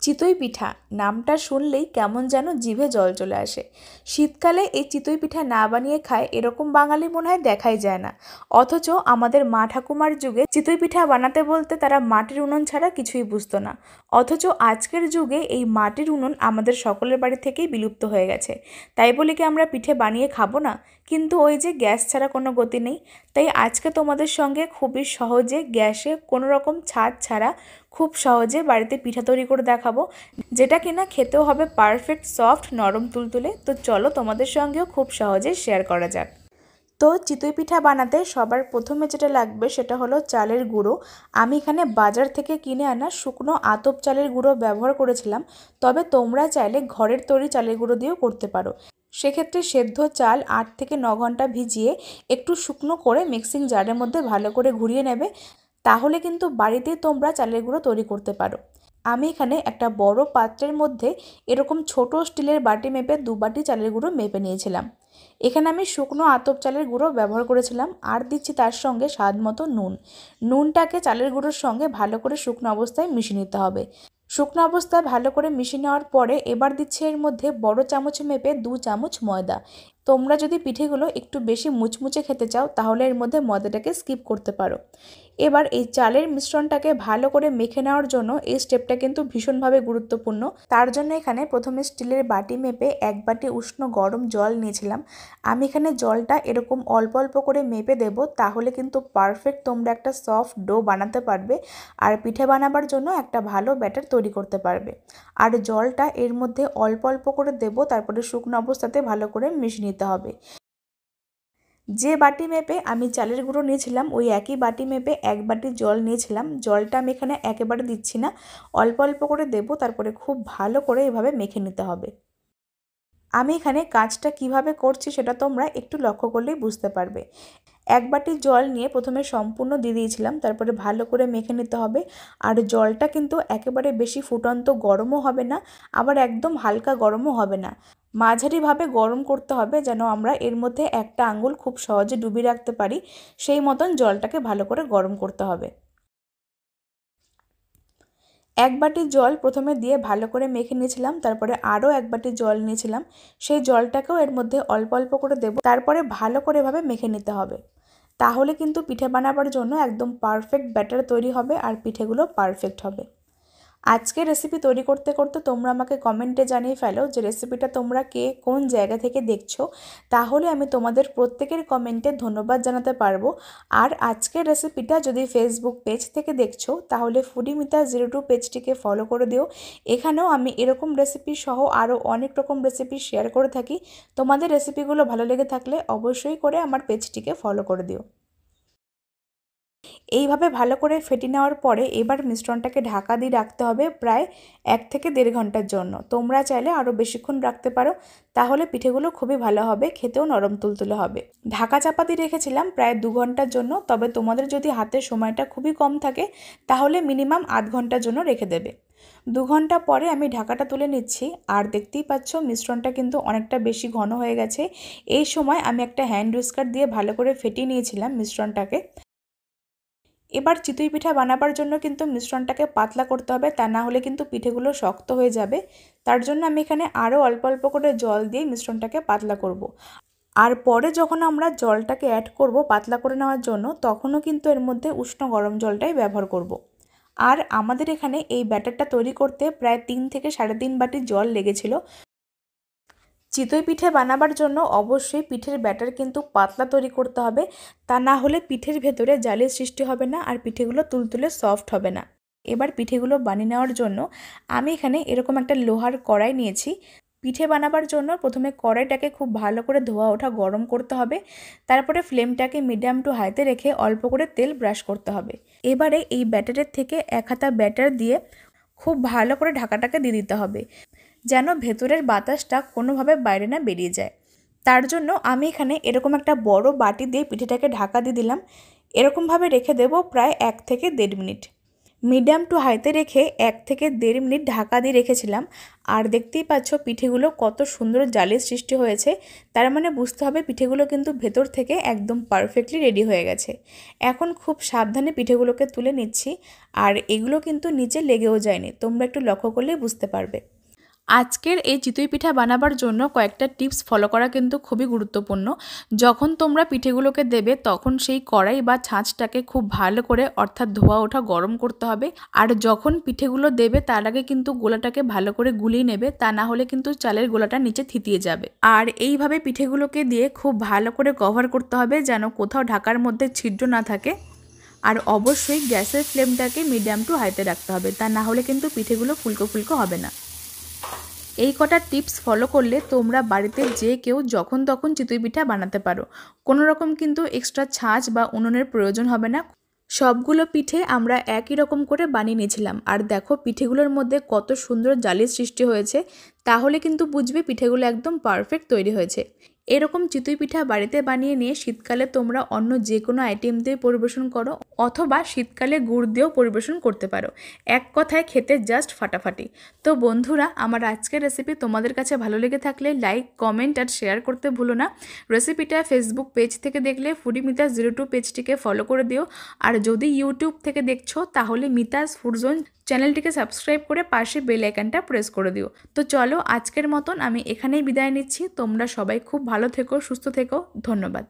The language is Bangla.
চিতই পিঠা নামটা শুনলেই কেমন যেন জিভে জল চলে আসে। শীতকালে এই চিতই পিঠা না বানিয়ে খায় এরকম বাঙালি মনে হয় দেখাই যায় না। অথচ আমাদের মা ঠাকুমার যুগে চিতই পিঠা বানাতে বলতে তারা মাটির উনুন ছাড়া কিছুই বুঝতো না। অথচ আজকের যুগে এই মাটির উনুন আমাদের সকলের বাড়ি থেকেই বিলুপ্ত হয়ে গেছে। তাই বলে কি আমরা পিঠে বানিয়ে খাবো না? কিন্তু ওই যে গ্যাস ছাড়া কোনো গতি নেই। তাই আজকে তোমাদের সঙ্গে খুবই সহজে গ্যাসে কোনো রকম ছাদ ছাড়া খুব সহজে বাড়িতে পিঠা তৈরি করে দেখাবো, যেটা কিনা খেতেও হবে পারফেক্ট সফট নরম তুলতুলে। তো চলো তোমাদের সঙ্গেও খুব সহজে শেয়ার করা যাক। তো চিতই পিঠা বানাতে সবার প্রথমে যেটা লাগবে সেটা হলো চালের গুঁড়ো। আমি এখানে বাজার থেকে কিনে আনা শুকনো আতপ চালের গুঁড়ো ব্যবহার করেছিলাম, তবে তোমরা চাইলে ঘরের তৈরি চালের গুঁড়ো দিয়েও করতে পারো। সেক্ষেত্রে সেদ্ধ চাল 8 থেকে 9 ঘন্টা ভিজিয়ে একটু শুকনো করে মিক্সিং জারের মধ্যে ভালো করে ঘুরিয়ে নেবে, তাহলে কিন্তু বাড়িতেই তোমরা চালের গুঁড়ো তৈরি করতে পারো। আমি এখানে একটা বড় পাত্রের মধ্যে এরকম ছোট স্টিলের বাটি মেপে 2 বাটি চালের গুঁড়ো মেপে নিয়েছিলাম। এখানে আমি শুকনো আতপ চালের গুঁড়ো ব্যবহার করেছিলাম, আর দিচ্ছি তার সঙ্গে স্বাদ মতো নুন। নুনটাকে চালের গুঁড়োর সঙ্গে ভালো করে শুকনো অবস্থায় মিশিয়ে নিতে হবে। শুকনো অবস্থায় ভালো করে মিশিয়ে নেওয়ার পরে এবার দিচ্ছি এর মধ্যে বড় চামচ মেপে 2 চামচ ময়দা। তোমরা যদি পিঠেগুলো একটু বেশি মুচমুচে খেতে চাও তাহলে এর মধ্যে ময়দাটাকে স্কিপ করতে পারো। এবার এই চালের মিশ্রণটাকে ভালো করে মেখে নেওয়ার জন্য এই স্টেপটা কিন্তু ভীষণভাবে গুরুত্বপূর্ণ। তার জন্য এখানে প্রথমে স্টিলের বাটি মেপে 1 বাটি উষ্ণ গরম জল নিয়েছিলাম। আমি এখানে জলটা এরকম অল্প অল্প করে মেপে দেব, তাহলে কিন্তু পারফেক্ট তোমরা একটা সফট ডো বানাতে পারবে আর পিঠে বানাবার জন্য একটা ভালো ব্যাটার তৈরি করতে পারবে। আর জলটা এর মধ্যে অল্প অল্প করে দেব, তারপরে শুকনো অবস্থাতে ভালো করে মিশিয়ে নিতে হবে। যে বাটি মেপে আমি চালের গুঁড়ো নিয়েছিলাম ওই একই বাটি মেপে 1 বাটি জল নিয়েছিলাম। জলটা আমি এখানে একেবারে দিচ্ছি না, অল্প অল্প করে দেব, তারপরে খুব ভালো করে এভাবে মেখে নিতে হবে। আমি এখানে কাজটা কিভাবে করছি সেটা তোমরা একটু লক্ষ্য করলেই বুঝতে পারবে। 1 বাটি জল নিয়ে প্রথমে সম্পূর্ণ দিয়ে দিয়েছিলাম, তারপরে ভালো করে মেখে নিতে হবে। আর জলটা কিন্তু একেবারে বেশি ফুটন্ত গরমও হবে না, আবার একদম হালকা গরমও হবে না, মাঝারিভাবে গরম করতে হবে, যেন আমরা এর মধ্যে একটা আঙ্গুল খুব সহজে ডুবিয়ে রাখতে পারি। সেই মতন জলটাকে ভালো করে গরম করতে হবে। 1 বাটি জল প্রথমে দিয়ে ভালো করে মেখে নিয়েছিলাম, তারপরে আরও 1 বাটি জল নিয়েছিলাম, সেই জলটাকেও এর মধ্যে অল্প অল্প করে দেব, তারপরে ভালো করে এভাবে মেখে নিতে হবে। তাহলে কিন্তু পিঠে বানাবার জন্য একদম পারফেক্ট ব্যাটার তৈরি হবে আর পিঠেগুলো পারফেক্ট হবে। আজকে রেসিপি তৈরি করতে করতে তোমরা আমাকে কমেন্টে জানিয়ে ফেলো যে রেসিপিটা তোমরা কে কোন জায়গা থেকে দেখছো, তাহলে আমি তোমাদের প্রত্যেকের কমেন্টে ধন্যবাদ জানাতে পারবো। আর আজকের রেসিপিটা যদি ফেসবুক পেজ থেকে দেখছো তাহলে ফুডিমিতা02 পেজটিকে ফলো করে দিও। এখানেও আমি এরকম রেসিপি সহ আরও অনেক রকম রেসিপি শেয়ার করে থাকি। তোমাদের রেসিপিগুলো ভালো লেগে থাকলে অবশ্যই করে আমার পেজটিকে ফলো করে দিও। এইভাবে ভালো করে ফেটে নেওয়ার পরে এবার মিশ্রণটাকে ঢাকা দিয়ে রাখতে হবে প্রায় 1 থেকে 1.5 ঘন্টার জন্য। তোমরা চাইলে আরও বেশিক্ষণ রাখতে পারো, তাহলে পিঠেগুলো খুবই ভালো হবে, খেতেও নরম তুলতুলে হবে। ঢাকা চাপা দিয়ে রেখেছিলাম প্রায় 2 ঘন্টার জন্য, তবে তোমাদের যদি হাতে সময়টা খুবই কম থাকে তাহলে মিনিমাম আধ ঘন্টার জন্য রেখে দেবে। 2 ঘন্টা পরে আমি ঢাকাটা তুলে নিচ্ছি, আর দেখতেই পাচ্ছ মিশ্রণটা কিন্তু অনেকটা বেশি ঘন হয়ে গেছে। এই সময় আমি একটা হ্যান্ড হুইস্কার দিয়ে ভালো করে ফেটিয়ে নিয়েছিলাম মিশ্রণটাকে। এবার চিতই পিঠা বানাবার জন্য কিন্তু মিশ্রণটাকে পাতলা করতে হবে, তা না হলে কিন্তু পিঠেগুলো শক্ত হয়ে যাবে। তার জন্য আমি এখানে আরও অল্প অল্প করে জল দিয়ে মিশ্রণটাকে পাতলা করব। আর পরে যখন আমরা জলটাকে অ্যাড করব পাতলা করে নেওয়ার জন্য, তখনও কিন্তু এর মধ্যে উষ্ণ গরম জলটাই ব্যবহার করব। আর আমাদের এখানে এই ব্যাটারটা তৈরি করতে প্রায় 3 থেকে 3.5 বাটি জল লেগেছিল। চিতই পিঠে বানাবার জন্য অবশ্যই পিঠের ব্যাটার কিন্তু পাতলা তৈরি করতে হবে, তা না হলে পিঠের ভেতরে জালির সৃষ্টি হবে না আর পিঠেগুলো তুলতুলে সফট হবে না। এবার পিঠেগুলো বানিয়ে নেওয়ার জন্য আমি এখানে এরকম একটা লোহার কড়াই নিয়েছি। পিঠে বানাবার জন্য প্রথমে কড়াইটাকে খুব ভালো করে ধোয়া ওঠা গরম করতে হবে, তারপরে ফ্লেমটাকে মিডিয়াম টু হাইতে রেখে অল্প করে তেল ব্রাশ করতে হবে। এবারে এই ব্যাটারের থেকে 1 হাতা ব্যাটার দিয়ে খুব ভালো করে ঢাকাটাকে দিয়ে দিতে হবে, যেন ভেতরের বাতাসটা কোনোভাবে বাইরে না বেরিয়ে যায়। তার জন্য আমি এখানে এরকম একটা বড় বাটি দিয়ে পিঠেটাকে ঢাকা দিয়ে দিলাম। এরকমভাবে রেখে দেব প্রায় 1 থেকে 1.5 মিনিট। মিডিয়াম টু হাইতে রেখে 1 থেকে 1.5 মিনিট ঢাকা দিয়ে রেখেছিলাম। আর দেখতেই পাচ্ছ পিঠেগুলো কত সুন্দর জালের সৃষ্টি হয়েছে। তার মানে বুঝতে হবে পিঠেগুলো কিন্তু ভেতর থেকে একদম পারফেক্টলি রেডি হয়ে গেছে। এখন খুব সাবধানে পিঠেগুলোকে তুলে নিচ্ছি। আর এগুলো কিন্তু নিচে লেগেও যায়নি, তোমরা একটু লক্ষ্য করলেই বুঝতে পারবে। আজকের এই চিতই পিঠা বানাবার জন্য কয়েকটা টিপস ফলো করা কিন্তু খুবই গুরুত্বপূর্ণ। যখন তোমরা পিঠেগুলোকে দেবে তখন সেই কড়াই বা ছাঁচটাকে খুব ভালো করে অর্থাৎ ধোয়া ওঠা গরম করতে হবে। আর যখন পিঠেগুলো দেবে তার আগে কিন্তু গোলাটাকে ভালো করে গুলিয়ে নেবে, তা না হলে কিন্তু চালের গোলাটা নিচে থিতিয়ে যাবে। আর এইভাবে পিঠেগুলোকে দিয়ে খুব ভালো করে কভার করতে হবে যেন কোথাও ঢাকার মধ্যে ছিদ্র না থাকে। আর অবশ্যই গ্যাসের ফ্লেমটাকে মিডিয়াম টু হাইতে রাখতে হবে, তা না হলে কিন্তু পিঠেগুলো ফুলকো ফুলকো হবে না। এই কটা টিপস ফলো করলে তোমরা বাড়িতে যে কেউ যখন তখন চিতই পিঠা বানাতে পারো। কোনো রকম কিন্তু এক্সট্রা ছাঁচ বা উনুনের প্রয়োজন হবে না। সবগুলো পিঠে আমরা একই রকম করে বানিয়ে নিয়েছিলাম। আর দেখো পিঠেগুলোর মধ্যে কত সুন্দর জালির সৃষ্টি হয়েছে, তাহলে কিন্তু বুঝবে পিঠেগুলো একদম পারফেক্ট তৈরি হয়েছে। এরকম চিতই পিঠা বাড়িতে বানিয়ে নিয়ে শীতকালে তোমরা অন্য যে কোনো আইটেম দিয়ে পরিবেশন করো, অথবা শীতকালে গুড় দিয়েও পরিবেশন করতে পারো। এক কথায় খেতে জাস্ট ফাটাফাটি। তো বন্ধুরা, আমার আজকের রেসিপি তোমাদের কাছে ভালো লেগে থাকলে লাইক, কমেন্ট আর শেয়ার করতে ভুলো না। রেসিপিটা ফেসবুক পেজ থেকে দেখলে ফুডি মিতাস 02 পেজটিকে ফলো করে দিও। আর যদি ইউটিউব থেকে দেখছো তাহলে মিতাস ফুড জোন চ্যানেলটিকে সাবস্ক্রাইব করে পাশে বেল আইকনটা প্রেস করে দিও। তো চলো আজকের মতন আমি এখানেই বিদায় নিচ্ছি। তোমরা সবাই খুব ভালো থেকো, সুস্থ থেকো। ধন্যবাদ।